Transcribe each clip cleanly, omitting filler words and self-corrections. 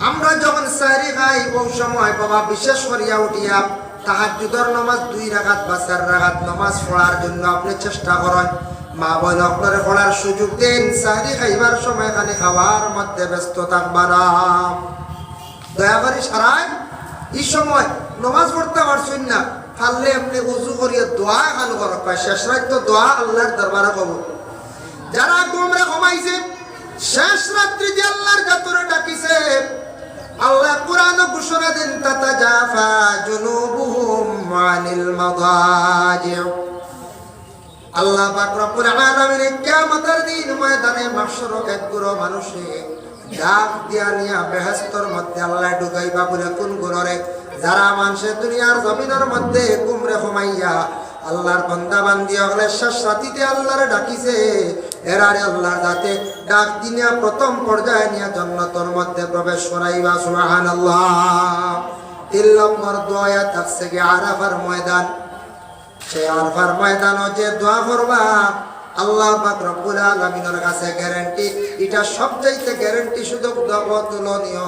আমরা যখন সাহরি খাই ওই সময় বাবা বিশেষ করিয়া উঠিয়া তাহাজ্জুদের নামাজ 2 রাকাত বা 4 রাকাত নামাজ পড়ার জন্য আপনি চেষ্টা করেন। মা বোন আপনার পড়ার সুযোগ দেন। সাহরি খাইবার সময় খালি খাওয়ার মধ্যে ব্যস্ত থাকবা না। দয়া করে সারায় এই সময় নামাজ পড়তে পারছেন না, পারলে আপনি উজু করিয়া দোয়া খান করক। শেষ রাত তো দোয়া আল্লাহর দরবারে কবুল। যারা তোমরা ঘুমাইছে শেষ রাত্রি যে আল্লাহর কাতরে ডাকিছে, আল্লাহ কুরআন ঘোষণা দেন তাতাজাফা জুনুবুহুম আনিল মাদাজি। আল্লাহ পাক রব্বুল আলামিন কিয়ামতের দিন ময়দানে মাহশর এক গুরু মানুষে ডাক দিয়া নিয়া বেহেশতের মধ্যে আল্লাহ ঢুকাইবা বলে কোন গুরুরে যারা মানুষে দুনিয়ার জমিনের মধ্যে কুমরে ঘুমাইয়া আল্লাহর বান্দা বান্দি হলে শেষ রাতিতে আল্লাহরে ডাকিছে, এরারে আল্লাহর যাতে ডাক দিনিয়া প্রথম পর্যায়ে নিয়ে জান্নাতের মধ্যে প্রবেশ করাইবা। সুবহানাল্লাহ। 3 নম্বর দোয়া থাকছে কি আরাফার ময়দান। সেই আরাফার ময়দানও যে দোয়া করবা আল্লাহ পাক রব্বুল আলামিনের কাছে গ্যারান্টি, এটা সবচাইতে গ্যারান্টি সুযোগ দেওয়া তুলনীয়।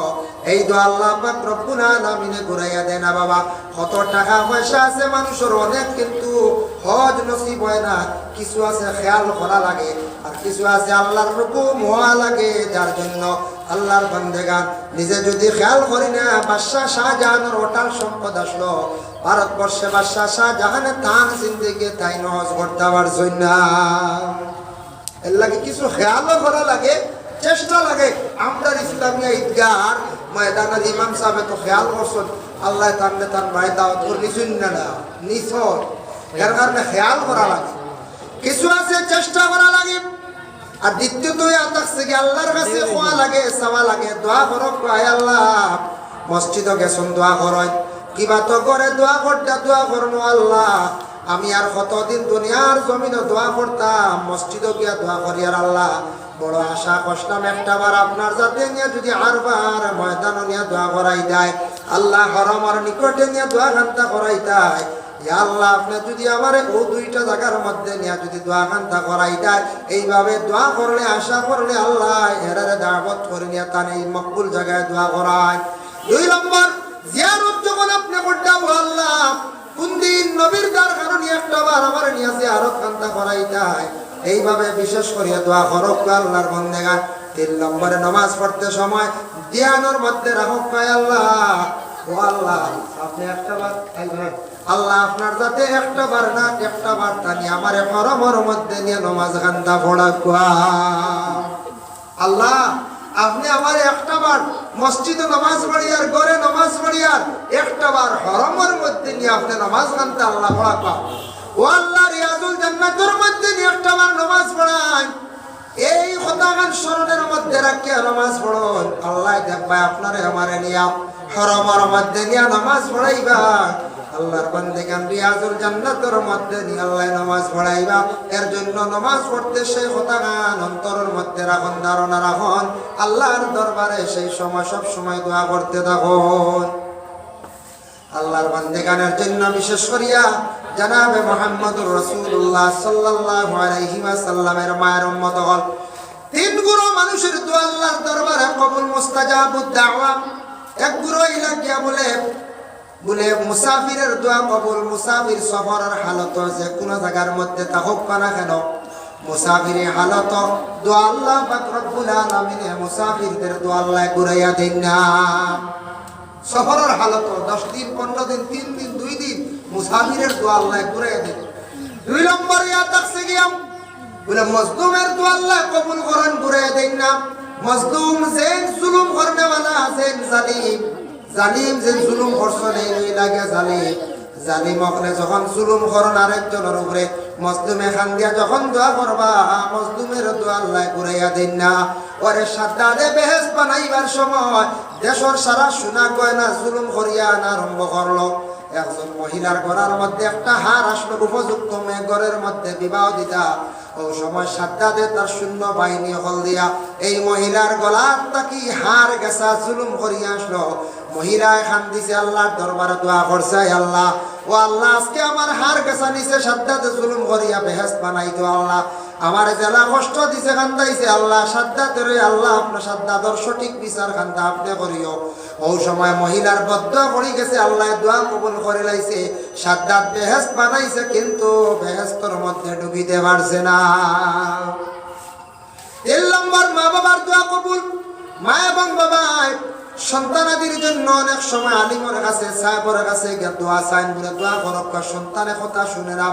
এই দোয়া আল্লাহ পাক রব্বুল আলামিনে ঘুরাইয়া দেয় না। বাবা কত টাকা পয়সা আছে মানুষের অনেক, কিন্তু হজ নসিব হয় না। কিছু আছে খেয়াল করা লাগে, আর কিছু আছে আল্লাহর হুকুম হওয়া লাগে, যার জন্য আল্লাহর বান্দেগান নিজে যদি খেয়াল করি না। বাদশাহ শাহজাহানের ওটাল সম্পদ আসলো ভারতবর্ষে, বাদশাহ শাহজাহানের তান জিন্দেগি তাই নজ করতে পারছই না। এর লাগে কিছু খেয়ালও করা লাগে, চেষ্টা লাগে। আমরা ইসলামিয়া ঈদগাহর ময়দানের ইমাম সাহেব তো খেয়াল করছেন আল্লাহ তার তার ময়দাওয়াত নিছুন না নিছর, এর কারণে খেয়াল করা লাগে। কিছু আছে চেষ্টা করা লাগে। আর দ্বিতীয়ত থাকছে কি আল্লাহর কাছে খোয়া লাগে, চাওয়া লাগে, দোয়া করক। আল্লাহ মসজিদে গেছেন দোয়া করেন, কিবা তো করে দোয়া করতে দোয়া করনো আল্লাহ আমি আর কতদিন দুনিয়ার জমিনে দোয়া করতাম, মসজিদে গিয়া দোয়া করি। আর আল্লাহ বড় আশা কষ্টম একটাবার আপনার যাতে নিয়ে যদি আরবার ময়দান নিয়ে দোয়া করাই দেয়, আল্লাহ হরমার নিকটে নিয়ে দোয়া ঘন্টা করাই দেয়। আল্লাহ আপনি যদি আমার ও 2টা জায়গার মধ্যে নিয়ে যদি দোয়া ঘন্টা করাই দেয়, এইভাবে দোয়া করলে আশা করলে আল্লাহ এরারে দাওয়াত করে নিয়ে তার এই মকবুল জায়গায় দোয়া করায়। 2 নম্বর জিয়ারত যখন আপনি করতে আল্লাহ কোন দিন নবীর দরকার নিয়ে একটাবার আমার নিয়ে জিয়ারত ঘন্টা করাই দেয়, এইভাবে বিশেষ করে দোয়া করক আল্লাহর বান্দাগণ। 3 নম্বরে নামাজ পড়তে সময় ধ্যানের মধ্যে রাখক আল্লাহ ও আল্লাহ আপনি একটাবার আল্লাহ আপনার যাতে একটাবার না একটাবার তানি আমার হরমর মধ্যে নিয়ে নামাজ ঘন্টা পড়াক। আল্লাহ আপনি আমার একটাবার মসজিদে নামাজ পড়িয়ার ঘরে নামাজ পড়িয়ার একটাবার হরমের মধ্যে নিয়ে আপনি নামাজ ঘন্টা আল্লাহ পড়াক। ও আল্লাহ রিয়াজুল জান্নাতের মধ্যে নিয়ে একটাবার নামাজ পড়ান। এই কথাগান স্মরণের মধ্যে রাখিয়া নামাজ পড়ুন। আল্লাহ দেখবা আপনারে আমারে নিয়া হরমের মধ্যে নিয়ে নামাজ পড়াইবা। আল্লাহর বান্দাগান রিয়াজুল জান্নাতের মধ্যে নিয়ে আল্লাহ নামাজ পড়াইবা। এর জন্য নামাজ পড়তে সেই কথাগান অন্তরের মধ্যে রাখুন, ধারণা রাখুন। আল্লাহর দরবারে সেই সময় সব সময় দোয়া করতে থাকুন। আল্লাহর বান্দাগানের জন্য বিশেষ করিয়া জনাবে মুহাম্মদুর রাসূলুল্লাহ সাল্লাল্লাহু আলাইহি ওয়াসাল্লামের মায়ের উম্মত হল 3 গুরু মানুষের দোয়া আল্লাহর দরবারে কবুল মুস্তাজাবুদ দাওয়া। এক গুরু ইলাকিয়া বলে মুসাফিরের দোয়া কবুল। মুসাফির সফরের হালত যে কোন জায়গার মধ্যে থাকুক না কেন, মুসাফিরের হালত দোয়া আল্লাহ পাক রব্বুল আলামিন মুসাফিরদের দোয়া আল্লাহ ঘুরাইয়া দেন না। সফরের হালত 10 দিন 15 দিন 3 দিন 2 দিন মুসাফিরের দোয়া আল্লাহ ঘুরাইয়া দেন। 2 নম্বর ইয়াদ রাখছে গিয়া বলে মজলুমের দোয়া আল্লাহ কবুল করেন, ঘুরাইয়া দেন না। মজলুম যে জুলুম করনেওয়ালা আছেন, জালিম যে জুলুম করছেন এই লাগে জালিম হলে যখন জুলুম করেন আরেকজনের উপরে, মজলুমে খান দিয়া যখন দোয়া করবা মজলুমের দোয়া আল্লাহ ঘুরাইয়া দেন না। ওরে সাদ্দাদে বেহেশত বানাইবার সময় দেশের সারা সোনা গয়না জুলুম করিয়া আনা আরম্ভ করলো। একজন মহিলার ঘরের মধ্যে একটা হার আসলো, উপযুক্ত মেয়ে ঘরের মধ্যে বিবাহ দিতা। ওই সময় সাদ্দাদে তার শূন্য বাহিনী হল দিয়া এই মহিলার গলার তাকি হার গেছা জুলুম করিয়া আসলো। মহিলা খান দিছে আল্লাহর দরবারে দোয়া করছে, আল্লাহ ও আল্লাহ আজকে আমার হার গেছা নিচে সাদ্দাদে জুলুম করিয়া বেহেশত বানাই তো আল্লাহ আমার জেলা কষ্ট দিছে খান্দাইছে আল্লাহ সাদ্দাতের আল্লাহ আপনার সাদ্দাতর সঠিক বিচার খান্দা আপনি করিও। ও সময় মহিলার বদদোয়া পড়ে গেছে, আল্লাহ দোয়া কবুল করে লাইছে। সাদ্দাত বেহেশত বানাইছে কিন্তু বেহেশতর মধ্যে ঢুকিতে পারছে না। 3 নম্বর মা বাবার দোয়া কবুল। মা এবং বাবা সন্তানাদির জন্য অনেক সময় আলিমের কাছে সাহেবের কাছে গিয়ে দোয়া চাইন, বলে দোয়া করক সন্তানের কথা শুনে না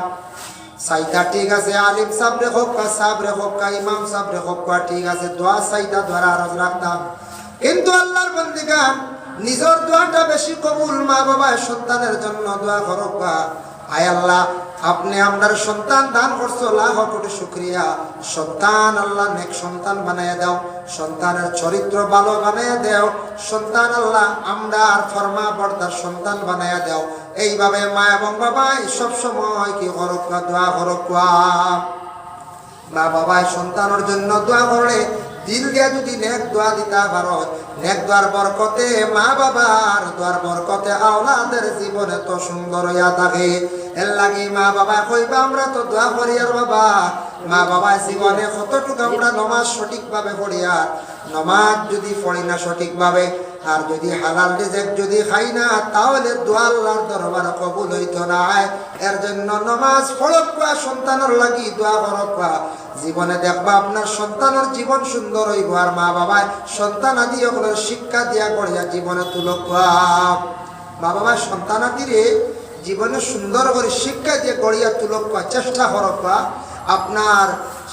সাইতা ঠিক আছে, আলিম সাহেব রে হোক সাহেব রে হোক ইমাম সাহেব রে হোক ঠিক আছে, দোয়া সাইতা ধরা আরজ রাখতাম। কিন্তু আল্লাহর বন্দিগান নিজের দোয়াটা বেশি কবুল। মা বাবা সন্তানের জন্য দোয়া করক। আয় আল্লাহ আপনি আপনার সন্তান দান করছো, লাখ কোটি শুকরিয়া। সন্তান আল্লাহ নেক সন্তান বানাইয়া দাও, সন্তানের চরিত্র ভালো বানাইয়া দাও। সন্তান আল্লাহ আমরা আর ফরমা বর্দার সন্তান বানাইয়া দাও। এইভাবে মা এবং বাবা সব সময় কি করক, দোয়া করক। মা বাবা সন্তানের জন্য দোয়া করলে দিল দিয়া যদি নেক দোয়া দিতা পারো, নেক দোয়ার বরকতে মা বাবার দোয়ার বরকতে আওলাদের জীবনে তো সুন্দর হইয়া থাকে। এর লাগি মা বাবা কইবা আমরা তো দোয়া করি আর বাবা মা বাবা জীবনে কতটুকু আমরা নমাজ সঠিকভাবে পড়ি, আর নমাজ যদি পড়ি না সঠিকভাবে আর যদি হালাল রিজিক যদি খাই না তাহলে দোয়া আল্লাহর দরবারে কবুল হইতো না। এর জন্য নমাজ পড়ক, সন্তানের লাগি দোয়া করক। জীবনে দেখবা আপনার সন্তানের জীবন সুন্দর হইব, আর মা বাবায় সন্তান আদি ওগুলোর শিক্ষা দিয়া করিয়া জীবনে তুলক। মা বাবা সন্তান আদিরে জীবনে সুন্দর করে শিক্ষা দিয়ে গড়িয়া তুলক, চেষ্টা করক। আপনার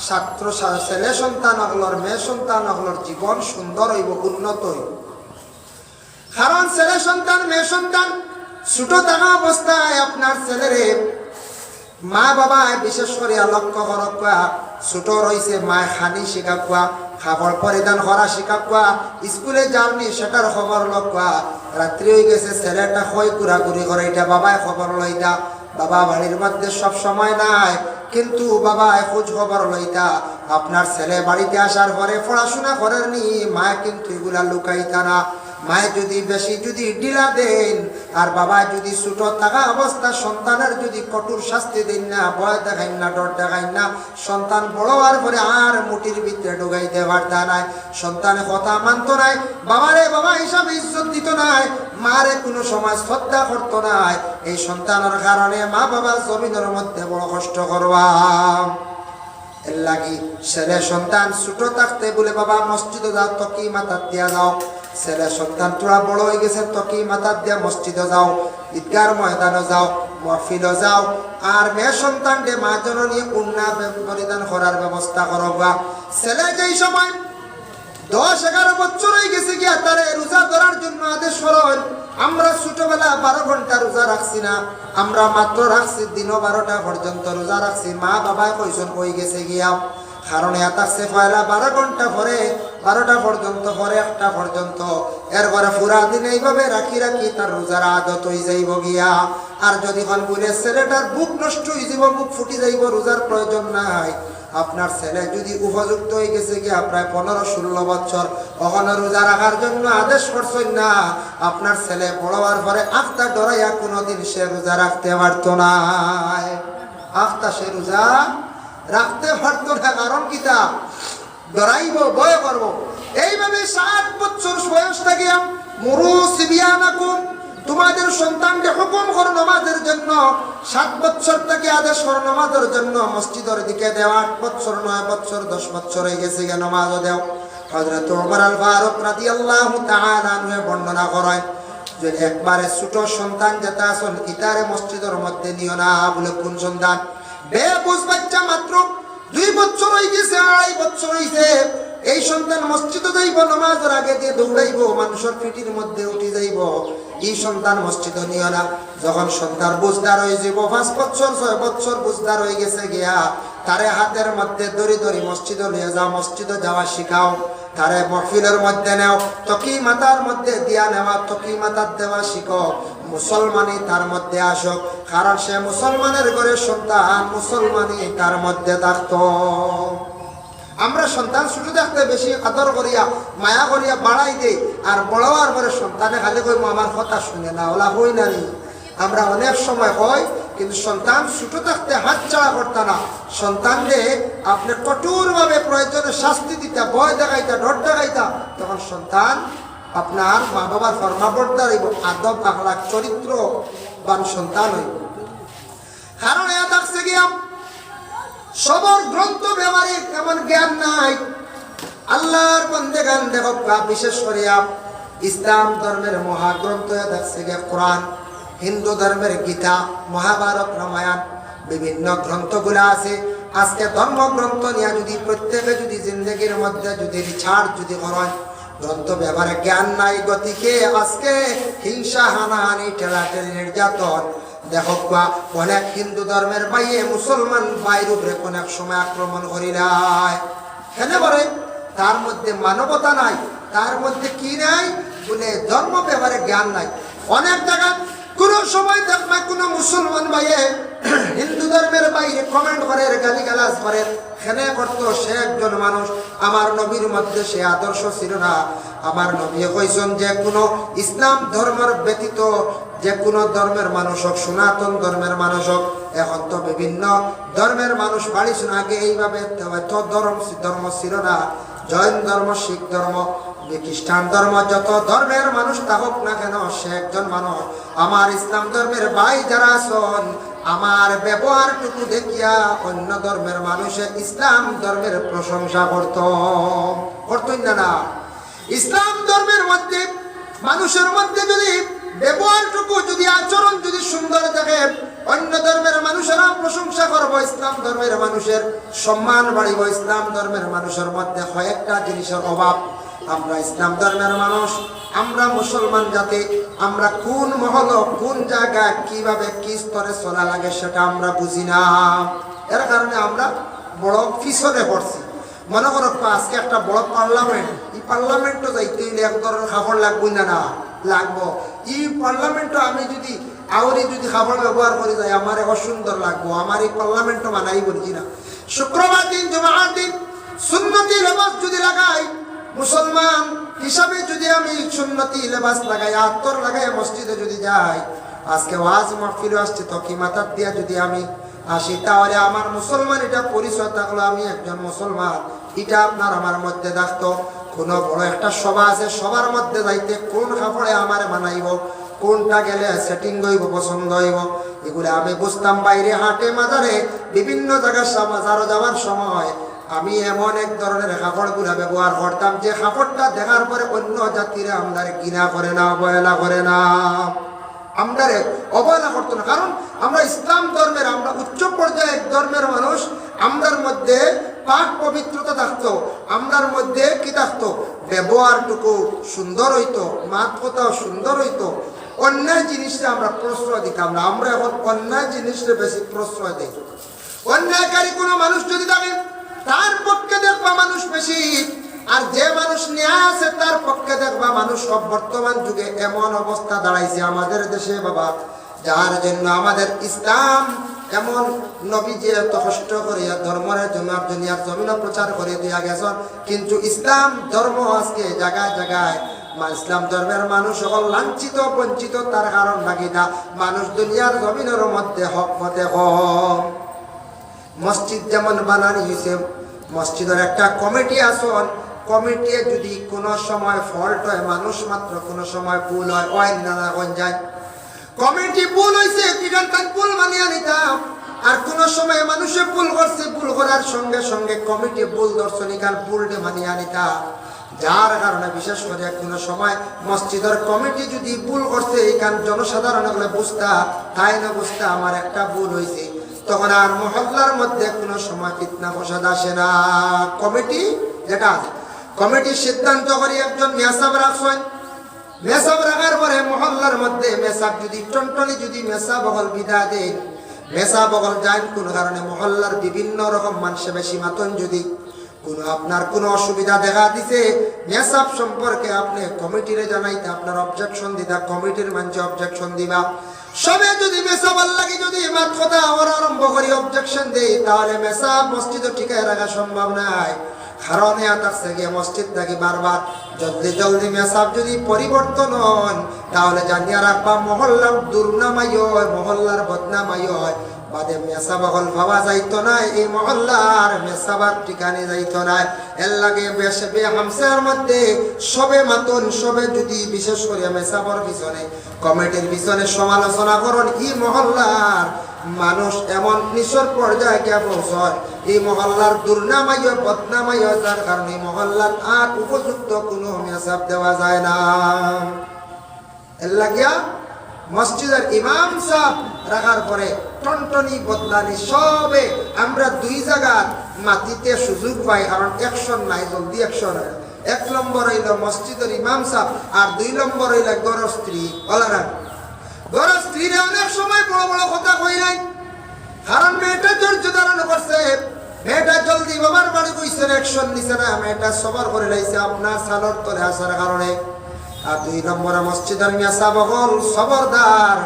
ছাত্র ছেলে সন্তান ওগুলোর মেয়ে সন্তান ওগুলোর জীবন সুন্দর হইব, উন্নত হইব। কারণ ছেলে সন্তান মেয়ে সন্তান ছোট থাকা অবস্থায় আপনার ছেলেরে মা বাবা বিশেষ করে লক্ষ্য করক। ছোট রয়েছে মায় খানি শিখাকুয়া, খাবার পরিধান করা শিখাকুয়া, স্কুলে যাওনি সেটার খবর লক্ষ্য। রাত্রি হয়ে গেছে ছেলেটা হয় ঘুরাঘুরি করে, এটা বাবায় খবর লইতা। বাবা বাড়ির মধ্যে সব সময় নাই কিন্তু বাবা খোঁজ খবর লইতা। আপনার ছেলে বাড়িতে আসার পরে পড়াশোনা করেন নি, মায় কিন্তু এগুলা লুকাইতা না। মায়ে যদি বেশি যদি ঢিলা দেন আর বাবা যদি ছোট থাকা অবস্থা সন্তানের যদি কঠোর শাস্তি দেন না, ভয় দেখাইন না, ডর দেখাইন না, সন্তান বড় হওয়ার পরে আর মুটির ভিতরে ঢুকাইতে পারতা নাই, সন্তানের কথা মানত নাই, বাবারে বাবা হিসাবে ইজ্জত দিত নাই, মারে কোনো সময় শ্রদ্ধা করতো নাই। এই সন্তানের কারণে মা বাবা জমিনের মধ্যে বড় কষ্ট করবা। এর লাগি ছেলে সন্তান ছোট থাকতে বলে বাবা মসজিদে যাও, তকি মাথা দিয়া যাও। ছেলে সন্তান তোরা বড় হয়ে গেছে, তকি মাথা দিয়া মসজিদে যাও, ঈদগার ময়দানে যাও, মহফিলে যাও। আর মেয়ে সন্তানকে মা জননী কন্যা পরিধান করার ব্যবস্থা করো। ছেলে যেই সময় 10-11 বছর হয়ে গেছে গিয়া তারে রোজা ধরার জন্য আদেশ করেন। আমরা ছোটবেলা 12 ঘন্টা রোজা রাখছি না, আমরা মাত্র রাখছি দিনও 12টা পর্যন্ত রোজা রাখছি। মা বাবাই কইসন কই গেছে গিয়া, কারণ এতাকছে পয়লা 12 ঘন্টা পরে 12টা পর্যন্ত পরে 1টা পর্যন্ত, এরপরে পুরা দিন এইভাবে রাখি রাখি তার রোজার আদত হয়ে যাইব গিয়া। আর যদি কোন বলে ছেলেটার বুক নষ্ট হয়ে যাব, বুক ফুটি যাইব, রোজার প্রয়োজন নাই। আপনার ছেলে যদি উপযুক্ত হয়ে গেছে গিয়া প্রায় 15-16 বছর, ওখানে রোজা রাখার জন্য আদেশ করছেন না, আপনার ছেলে বড় হওয়ার পরে আফতা ডরাইয়া কোনোদিন সে রোজা রাখতে পারতো না। আফতা সে রোজা রাখতে পারতো না, কারণ কিতা ডরাইব, ভয় করব। এইভাবে 7 বছর বয়স থেকে মুরু সিবিয়ানাকুম, তোমাদের সন্তানকে হুকুম করো নামাজের জন্য। 7 বছর থেকে আদেশ করো নামাজের জন্য, মসজিদের দিকে দেও। 8 বছর 9 বছর 10 বছর হয়ে গেছে গিয়ে নামাজও দেও। হযরত ওমর আল ফারুক রাদিয়াল্লাহু তাআলা আনহু বর্ণনা করেন যে একবারে ছোট সন্তান যেটা আসল ইতারে মসজিদের মধ্যে নিও না, বলে কোন সন্তান? বেবুঝ বাচ্চা মাত্র 2 বছর হয়ে গেছে, 2.5 বছর হয়েছে, এই সন্তান মসজিদে যাইব, নামাজের আগে দিয়ে দৌড়াইব, মানুষের পিঠির মধ্যে উঠে যাইব, এই সন্তান মসজিদে নিও না। যখন সন্তান বুঝদার হয়ে যাব, 5 বছর 6 বছর বুঝদার হয়ে গেছে গিয়া, তারে হাতের মধ্যে দড়ি দড়ি মসজিদে নিয়ে যাও, মসজিদে যাওয়া শিখাও, তারে মহফিলের মধ্যে নেও, তকি মাথার মধ্যে দিয়া নেওয়া, তকি মাথার দেওয়া শিখো, মুসলমানি তার মধ্যে আসক, কারণ সে মুসলমানের ঘরে সন্তান, মুসলমানি তার মধ্যে থাকতো। আমরা সন্তান ছোট থাকতে বেশি আদর করিয়া মায়া করিয়া বাড়াই দেই, আর বড় হওয়ার পরে সন্তানে খালি কইব আমার কথা শুনে না, ওলা হই না নি। আমরা অনেক সময় হয় কিন্তু সন্তান ছোট থাকতে হাত ছাড়া করতে না, সন্তানকে আপনি কঠোরভাবে প্রয়োজনে শাস্তি দিতা, ভয় দেখাইতা, ডর দেখাইতা, তখন সন্তান আপনার মা বাবার ফরমাবর্দার হইব, আদব আখলাক চরিত্রবান সন্তান হইব। কারণ এ থাকছে গিয়া সবর গ্রন্থ ব্যবহারিক এমন জ্ঞান নাই। আল্লাহর বন্দেগান দেখো, বিশেষ করে ইসলাম ধর্মের মহাগ্রন্থ দেখছে গিয়া কোরআন, হিন্দু ধর্মের গীতা, মহাভারত, রামায়ণ, বিভিন্ন গ্রন্থগুলো আছে। আজকে ধর্মগ্রন্থ নিয়ে যদি প্রত্যেকে যদি জিন্দগির মধ্যে যদি রিচার্জ যদি করেন, গ্রন্থ ব্যবহারে জ্ঞান নাই গতিকে আজকে হিংসা, হানাহানি, ঠেলাঠেলি, নির্যাতন। দেখো অনেক হিন্দু ধর্মের বাইরে মুসলমান বাইর উপরে অনেক সময় আক্রমণ করি নাই, কেন বলে তার মধ্যে মানবতা নাই, তার মধ্যে কি নাই বলে ধর্ম ব্যাপারে জ্ঞান নাই। অনেক জায়গা কোন সময় দেখবে কোন মুসলমান ভাইয়ে হিন্দু ধর্মের বাইরে কমেন্ট করে, গালিগালাজ করে, খেনে করতো সে একজন মানুষ। আমার নবীর মধ্যে সে আদর্শ ছিল না। আমার নবী কইছেন যে কোনো ইসলাম ধর্মের ব্যতীত যে কোনো ধর্মের মানুষ হোক, সনাতন ধর্মের মানুষ হোক, এখন তো বিভিন্ন ধর্মের মানুষ বাড়িস না, আগে এইভাবে তো ধর্ম ছিল না। জৈন ধর্ম, শিখ ধর্ম, খ্রিস্টান ধর্ম, যত ধর্মের মানুষ থাকুক না কেন সে একজন মানুষ। আমার ইসলাম ধর্মের ভাই যারা আছেন, আমার ব্যবহারটুকু দেখিয়া অন্য ধর্মের মানুষে ইসলাম ধর্মের প্রশংসা করতেন না। ইসলাম ধর্মের মধ্যে মানুষের মধ্যে যদি ব্যবহারটুকু, যদি আচরণ যদি সুন্দর থাকে, অন্য ধর্মের মানুষেরা প্রশংসা করবো, ইসলাম ধর্মের মানুষের সম্মান বাড়িব। ইসলাম ধর্মের মানুষের মধ্যে কয়েকটা জিনিসের অভাব। আমরা ইসলাম ধর্মের মানুষ, আমরা মুসলমান জাতি, আমরা কোন মহল, কোন জায়গায় কিভাবে কি স্তরে চলা লাগে সেটা আমরা বুঝি না। এর কারণে আমরা বড় পিছনে পড়ছি। মনে করো আজকে একটা বড় পার্লামেন্ট, এই পার্লামেন্টও যাইতে হইলে এক ধরনের খাবার লাগবই না, না লাগবো। এই পার্লামেন্টও আমি যদি আউরি যদি খাবার ব্যবহার করে যাই আমার অসুন্দর লাগবো, আমার এই পার্লামেন্টও মানাই বলছি না। শুক্রবার দিন, জুমার দিন সুন্নতি লেবাস যদি লাগাই, মুসলমান হিসাবে যদি আমি সুন্নতি লেবাস লাগাই, আত্তর লাগাই মসজিদে যদি যাই, আজকে ওয়াজ মাহফিল আসছে তো কি মাথার দিয়া যদি আমি আসি, তাহলে আমার মুসলমান এটা পরিচয় থাকলো, আমি একজন মুসলমান। এটা আপনার আমার মধ্যে থাকতো। কোনো বড় একটা সভা আছে, সবার মধ্যে যাইতে কোন কাপড়ে আমার মানাইব, কোনটা গেলে সেটিং হইব, পছন্দ হইব, এগুলো আমি বুঝতাম। বাইরে হাটে মাজারে বিভিন্ন জায়গায় বাজারও যাওয়ার সময় আমি এমন এক ধরনের কাপড়গুলা ব্যবহার করতাম যে কাপড়টা দেখার পরে অন্য জাতিরা আমাদের ঘৃণা করে না, অবহেলা করে না, আমাদের অবহেলা করতো না। কারণ আমরা ইসলাম ধর্মের, আমরা উচ্চ পর্যায়ে এক ধর্মের মানুষ। আমাদের মধ্যে পাক পবিত্রতা থাকতো, আমাদের মধ্যে কি থাকতো, ব্যবহারটুকু সুন্দর হইতো, মাত কথাও সুন্দর হইতো। অন্যায় জিনিসটা আমরা প্রশ্রয় দিতাম না। আমরা এখন অন্যায় জিনিসটা বেশি প্রশ্রয় দিই। অন্যায়কারী কোনো মানুষ যদি থাকে তার পক্ষে দেখবা মানুষ বেশি, আর যে মানুষ ন্যায় আছে তার পক্ষে দেখবা মানুষ সব। বর্তমান যুগে এমন অবস্থা দাঁড়াইছে আমাদের দেশে বাবা, যার জন্য আমাদের ইসলাম এমন নবী যে এত কষ্ট করিয়া ধর্মের জন্য দুনিয়ার জমিন প্রচার করে দিয়া গেছেন, কিন্তু ইসলাম ধর্ম আজকে জায়গায় জায়গায় ইসলাম ধর্মের মানুষ সকল লাঞ্ছিত বঞ্চিত। তার কারণ বাকিটা মানুষ দুনিয়ার জমিনের মধ্যে হক মতে কম। মসজিদ যেমন বানানি হয়েছে, মসজিদের একটা কমিটি আসন, কমিটি যদি কোনো সময় ফল্ট হয়, মানুষ মাত্র কোনো সময় ভুল হয়, অন্যান্য যায় কমিটি ভুল হয়েছে, ভুল মানিয়ে নিতাম। আর কোন সময় মানুষে ভুল করছে, ভুল করার সঙ্গে সঙ্গে কমিটি ভুল দর্শনিকার ভুলটে মানিয়ে নিতাম। যার কারণে বিশেষ করে কোনো সময় মসজিদের কমিটি যদি ভুল করছে, এখান জনসাধারণ হলে বুঝতা, তাই না বুঝতা আমার একটা ভুল হয়েছে, তখন আর মহল্লার মধ্যে কোনো সময় ফিতনা ফসাদ আসে না। কমিটি যেটা আছে, কমিটির সিদ্ধান্ত করে একজন মেসাব রাখছেন, মেসাব রাখার পরে মহল্লার মধ্যে মেসাব যদি টনটনি যদি মেসা বগল বিদা দেয়, মেসা বগল যায় কোনো কারণে মহল্লার বিভিন্ন রকম মানুষে বেশি মাতন যদি কোনো আপনার কোনো অসুবিধা দেখা দিছে, মেসাব সম্পর্কে আপনি কমিটিরে জানাইতে, আপনার অবজেকশন দিতা, কমিটির মানুষে অবজেকশন দিবা। সবে যদি মেসাবার লাগে যদি মাত কথা আবার আরম্ভ করি অবজেকশন দেই, তাহলে মেসাব মসজিদও ঠিকায় রাখা সম্ভব নাই। কারণে আতারছে গিয়ে মসজিদ থাকি বারবার জলদি জলদি মেসাব যদি পরিবর্তন হন তাহলে জানিয়া রাখবা মহল্লার দুর্নামাই হয়, মহল্লার বদনামাই হয়। বাদে মেসাব হল ভাবা যাইতো না, এই মহল্লার মেসাবার ঠিকানে যাইতো না। এর লাগে বেশবে হামসার মধ্যে সবে মাতন সবে যদি বিশেষ করে মেসাবর পিছনে কমিটির পিছনে সমালোচনা করুন, এই মহল্লার মানুষ এমন নিচর পর্যায়ে গিয়া পৌঁছয়, এই মহল্লার দুর্নামাই বদনামাই, যার কারণে মহল্লার আর উপযুক্ত কোনো মেসাব দেওয়া যায় না। এর লাগিয়া মসজিদের ইমাম সাহেব রাখার পরে টনটনি বদলানি সবে আমরা দুই জায়গার মাটিতে সুযোগ পাই, কারণ অ্যাকশন নাই, জলদি অ্যাকশন হয়। 1 নম্বর হইল মসজিদের ইমাম সাহেব, আর 2 নম্বর হইল গড় স্ত্রী। বলারা গড় স্ত্রীরা অনেক সময় বড় বড় কথা কই নাই, কারণ মেয়েটা ধৈর্য ধারণ করছে, মেয়েটা জলদি বাবার বাড়ি কইছে, অ্যাকশন নিছে না, মেয়েটা সবার করে লাইছে আপনার সালর তলে আসার কারণে। আর 2 নম্বরে মসজিদের মেসাব হল খবরদার,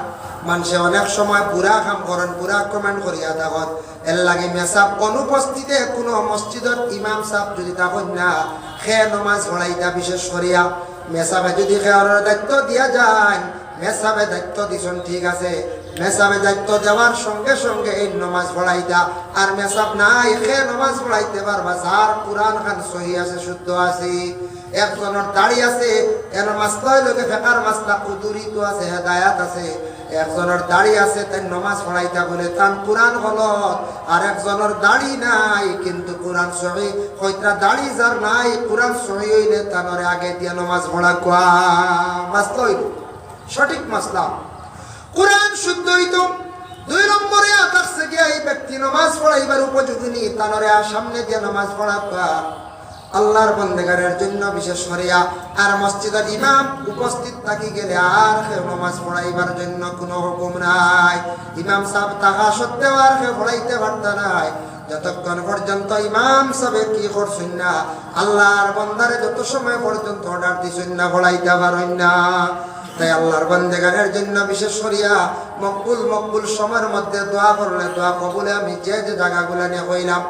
মানুষে অনেক সময় বুড়া কাম করেন, বুড়া কমেন্ট করিয়া দেখুন। এর লাগে মেসাব অনুপস্থিতে কোনো মসজিদের ইমাম সাহেব যদি তখন না খে নমাজ পড়াইতা, বিশেষ করিয়া মেসাবে যদি খেয়ার দায়িত্ব দিয়া যায়, মেসাবে দায়িত্ব দিছেন ঠিক আছে, মেসাবে দায়িত্ব দেওয়ার সঙ্গে সঙ্গে এই নমাজ পড়াইতা। আর মেসাব নাই খে নমাজ পড়াইতে পারবা, যার কোরআন খান সহি আছে, শুদ্ধ আছে, একজনের দাড়ি আছে, এর মাসলা লোকে ফেকার মাসলা কুদুরি তো আছে, হেদায়াত আছে, একজনের দাড়ি আছে তাই নমাজ পড়াইতা বলে তার কোরআন গলত, আর একজনের দাড়ি নাই কিন্তু কোরআন সহি, হয়তো দাড়ি যার নাই কোরআন সহি হইলে তার আগে দিয়ে নমাজ পড়া কোয়া মাসলা হইল সঠিক মাসলা, কোরআন শুদ্ধ হইত। 2 নম্বরে আকাশে গিয়া এই ব্যক্তি নমাজ পড়াইবার উপযোগী নি, তার সামনে দিয়ে নমাজ পড়া কোয়া আল্লাহর বন্দেগারের জন্য বিশেষ করিয়া। আর মসজিদের ইমাম উপস্থিত থাকি গেলে আর কেউ নামাজ পড়াইবার জন্য কোনো হুকুম নাই, ইমাম সাহেব থাকা সত্ত্বেও আর কেউ পড়াইতে পারত নাই, যতক্ষণ পর্যন্ত ইমাম সাহেব কি করছেন না আল্লাহর বন্দারে যত সময় পর্যন্ত অর্ডার দিছেন না পড়াইতে পারেন না। তাই আল্লাহর বন্দেগারের জন্য বিশেষ করিয়া মকবুল সময়ের মধ্যে দোয়া করলে দোয়া কবুলে আমি যে যে জায়গাগুলো নিয়ে কইলাম,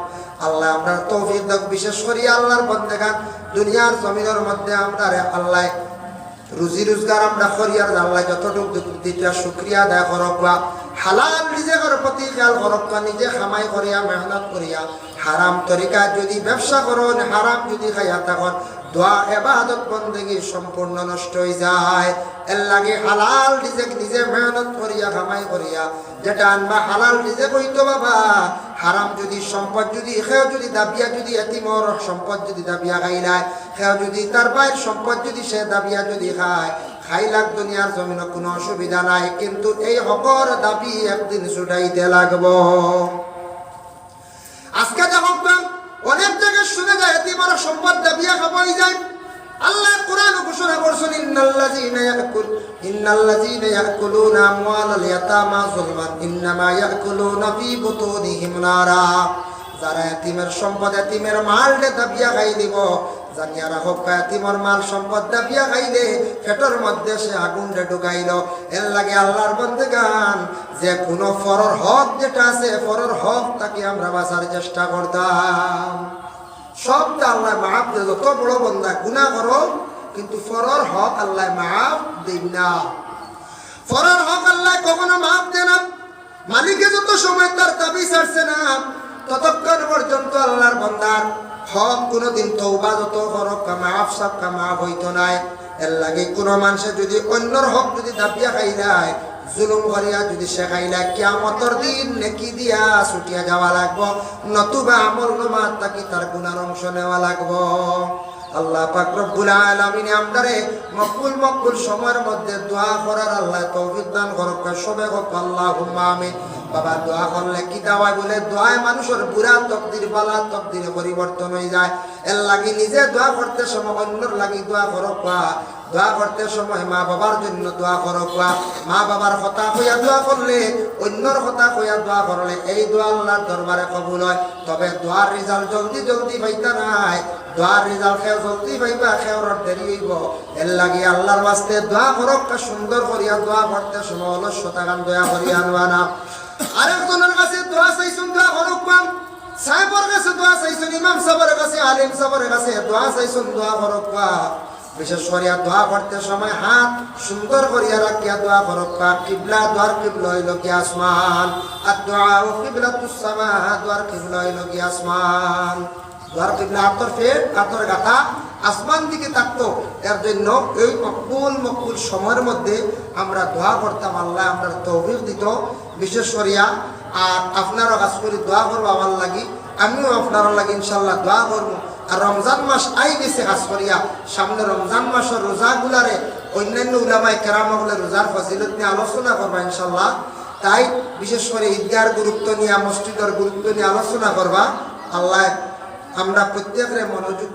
আল্লাহ আপনার তৌফিক দাও। বিশেষ করি আল্লাহর বন্দেগান দুনিয়ার জমিনের মধ্যে আমরা আল্লাহ রুজি রোজগার আমরা করিয়ার আল্লাহ যতটুকু দিটা শুক্রিয়া আদায় করক, বা হালাল নিজের প্রতি খেয়াল করক, নিজে খামাই করিয়া মেহনত করিয়া হারাম তরিকা যদি ব্যবসা করুন, হারাম যদি খাইয়া থাকুন, দোয়া ইবাদত বন্দেগী সম্পূর্ণ নষ্ট হয়ে যায়। এর লাগে হালাল নিজে মেহনত করিয়া খামাই করিয়া যেটা আনবা হালাল নিজে কইতো বাবা, হারাম যদি সম্পদ যদি খেয়ে যদি দাবিয়া যদি এতিমর সম্পদ যদি দাবিয়া খাইলায়, খেয়ে যদি তার বাইর সম্পদ যদি সে দাবিয়া যদি খাইলাক দুনিয়ার জমিনে কোনো অসুবিধা নাই, কিন্তু এই হকর দাবি একদিন ছুটাইতে লাগবো। আজকে যখন অনেক জায়গায় শুনে যায় এতিমর সম্পদ দাবিয়া খাবই যায়, আল্লাহ কোরআন ঘোষণা করছেন ইন্নাল্লাযীনা ইয়াকুলুনা আমওয়ালাল ইয়াতামা যুলমান ইন্নামা ইয়াকুলুনা ফী বুতুনিহিম নারা। যারা এতিমের সম্পদ এতিমের মালটা দাবিয়া খাই দিব, জানিয়া রাখো এতিমের মাল সম্পদ দাবিয়া খাইলে পেটের মধ্যে সে আগুনটা ঢুকাইল। এর লাগে আল্লাহর বন্দেগান যে কোনো ফরর হক যেটা আছে ফরর হক তাকে আমরা বাঁচার চেষ্টা করতাম। সবটা আল্লাহ মাফ দেয়, যত বড় বন্দা গুনাহ করো কিন্তু ফরর হক আল্লাহ মাফ দেন না, ফরর হক আল্লাহ কখনো মাফ দেন না। মালিকে যত সময় তার দাবি ছাড়ছে না ততক্ষণ পর্যন্ত আল্লাহর বন্দার হক কোনোদিন তওবা যত হরক মাফ সাবকা মাফ হইতো নাই। এর লাগে কোনো মানুষে যদি অন্যর হক যদি দাবিয়া খাইলায়, জুলুম করিয়া যদি সে খাইলায়, কিয়ামতের দিন নেকি দিয়া ছুটিয়া যাওয়া লাগবো, নতুবা আমল নমাজ তাকি তার গুনার অংশ নেওয়া লাগবো। আল্লাহ পাক রব্বুল আলামিন আমদারে মকবুল সময়ের মধ্যে দোয়া করার আল্লাহ তৌফিক দান করুক, সবে হোক আল্লাহুম্মা আমিন। বাবা দোয়া করলে কি দাওয়ায় বলে দোয়ায় মানুষের বুড়া তকদির বালা তকদিরে পরিবর্তন হয়ে যায়। এর লাগি নিজে দোয়া করতে সময় অন্যর লাগি দোয়া করক, দোয়া করতে সময় মা বাবার জন্য দোয়া করক, মা বাবার কথা কইয়া দোয়া করলে অন্যর কথা কইয়া দোয়া করলে এই দোয়া আল্লাহর দরবারে কবুল হয়। তবে দোয়ার রেজাল্ট জলদি পাইতা নাই, দোয়ার রেজাল্ট খেয়ে জলদি পাইবা, খেয়ের দেরি হইব। এর লাগি আল্লাহর বাস্তে দোয়া করক, সুন্দর করিয়া দোয়া করতে সময় অলস্যতা গান দয়া করিয়া আনবা না। আরেকজনের কাছে দোয়া চাইছুন দোয়া করক, সাহেবের কাছে দোয়া চাইছেন, ইমাম সাহেবের কাছে, আলিম সাহেবের কাছে দোয়া চাইছেন, দোয়া করবা। বিশেষ করিয়া দোয়া করতে সময় হাত সুন্দর করিয়া রাখিয়া দোয়া করবা। কিবলা, দোয়ার কিবলা হইল কি আসমান। আর দোয়া ও কিবলাতুস সামা, দোয়ার কিবলা হইল কি আসমান। দোয়ার কিবলা আতর ফের, আতর গাথা আসমান দিকে থাকতো। এর জন্য এই মকবুল সময়ের মধ্যে আমরা দোয়া করতাম, আল্লাহ আমরা তৌফিক দিত। বিশেষ করিয়া আর আপনারও কাজ করি দোয়া করবো আমার লাগি, আমিও আপনারও লাগি ইনশাল্লাহ দোয়া করবো। আর রমজান মাস আই গেছে কাজ করিয়া, সামনে রমজান মাসের রোজাগুলারে অন্যান্য উলামায়ে কেরামগুলো রোজার ফজিলত নিয়ে আলোচনা করবা ইনশাল্লাহ। তাই বিশেষ করে ঈদগাহর গুরুত্ব নিয়ে, মসজিদের গুরুত্ব নিয়ে আলোচনা করবা। আল্লাহ আমরা প্রত্যেকের মনোযোগ